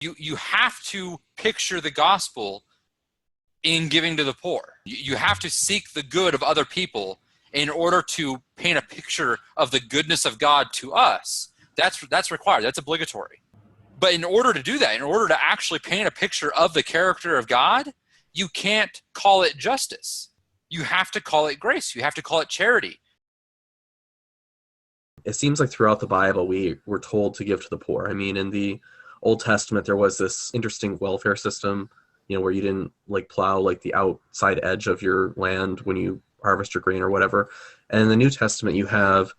You have to picture the gospel in giving to the poor. You have to seek the good of other people in order to paint a picture of the goodness of God to us. That's required. That's obligatory. But in order to do that, in order to actually paint a picture of the character of God, you can't call it justice. You have to call it grace. You have to call it charity. It seems like throughout the Bible, we were told to give to the poor. I mean, in the Old Testament, there was this interesting welfare system, where you didn't plow the outside edge of your land when you harvest your grain or whatever. And in the New Testament, you have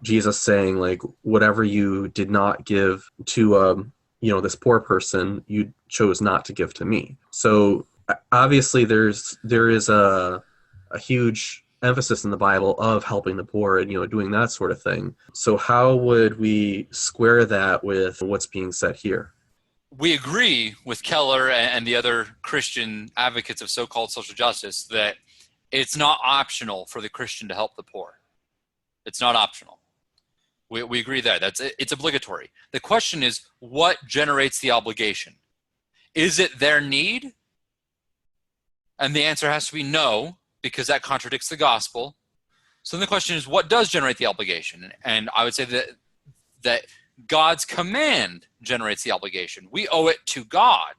Jesus saying, whatever you did not give to, this poor person, you chose not to give to me. So obviously there is a huge emphasis in the Bible of helping the poor and, doing that sort of thing. So how would we square that with what's being said here? We agree with Keller and the other Christian advocates of so-called social justice that it's not optional for the Christian to help the poor. It's not optional. We agree there. It's obligatory. The question is, what generates the obligation? Is it their need? And the answer has to be no, because that contradicts the gospel. So then the question is, what does generate the obligation? And I would say that God's command generates the obligation. We owe it to God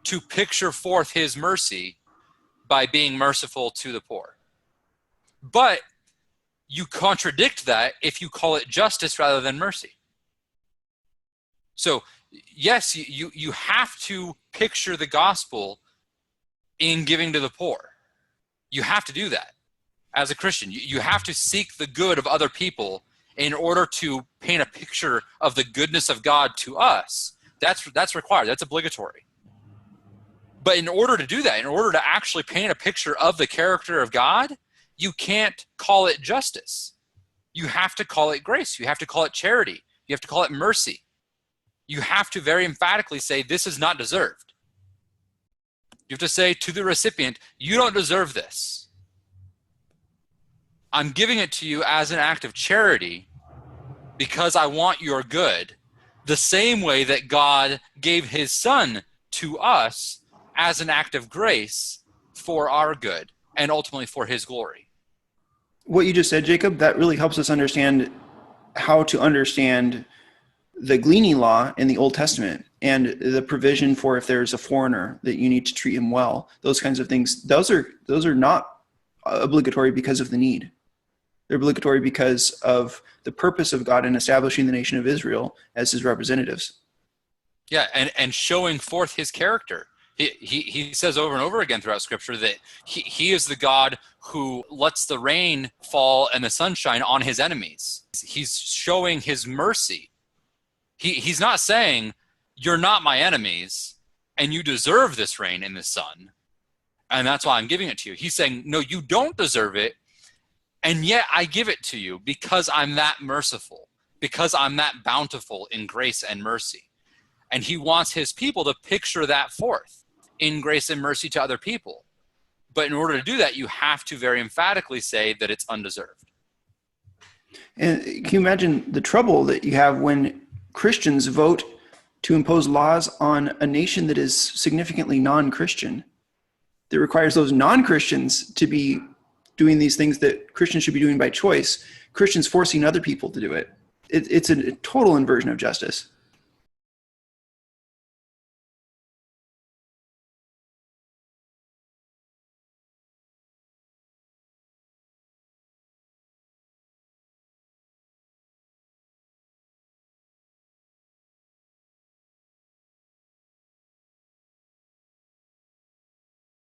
to picture forth his mercy by being merciful to the poor. But you contradict that if you call it justice rather than mercy. So yes, you have to picture the gospel in giving to the poor. You have to do that as a Christian. You have to seek the good of other people in order to paint a picture of the goodness of God to us. That's required. That's obligatory. But in order to do that, in order to actually paint a picture of the character of God, you can't call it justice. You have to call it grace. You have to call it charity. You have to call it mercy. You have to very emphatically say, this is not deserved. You have to say to the recipient, you don't deserve this. I'm giving it to you as an act of charity because I want your good, the same way that God gave his son to us as an act of grace for our good and ultimately for his glory. What you just said, Jacob, that really helps us understand how to understand the gleaning law in the Old Testament and the provision for if there's a foreigner that you need to treat him well, those kinds of things. Those are not obligatory because of the need. They're obligatory because of the purpose of God in establishing the nation of Israel as his representatives. Yeah, and showing forth his character. He says over and over again throughout Scripture that he is the God who lets the rain fall and the sunshine on his enemies. He's showing his mercy. He's not saying, you're not my enemies and you deserve this rain and this sun, and that's why I'm giving it to you. He's saying, no, you don't deserve it, and yet I give it to you because I'm that merciful, because I'm that bountiful in grace and mercy. And he wants his people to picture that forth in grace and mercy to other people. But in order to do that, you have to very emphatically say that it's undeserved. And can you imagine the trouble that you have when Christians vote to impose laws on a nation that is significantly non-Christian, that requires those non-Christians to be doing these things that Christians should be doing by choice, Christians forcing other people to do it? It's a total inversion of justice.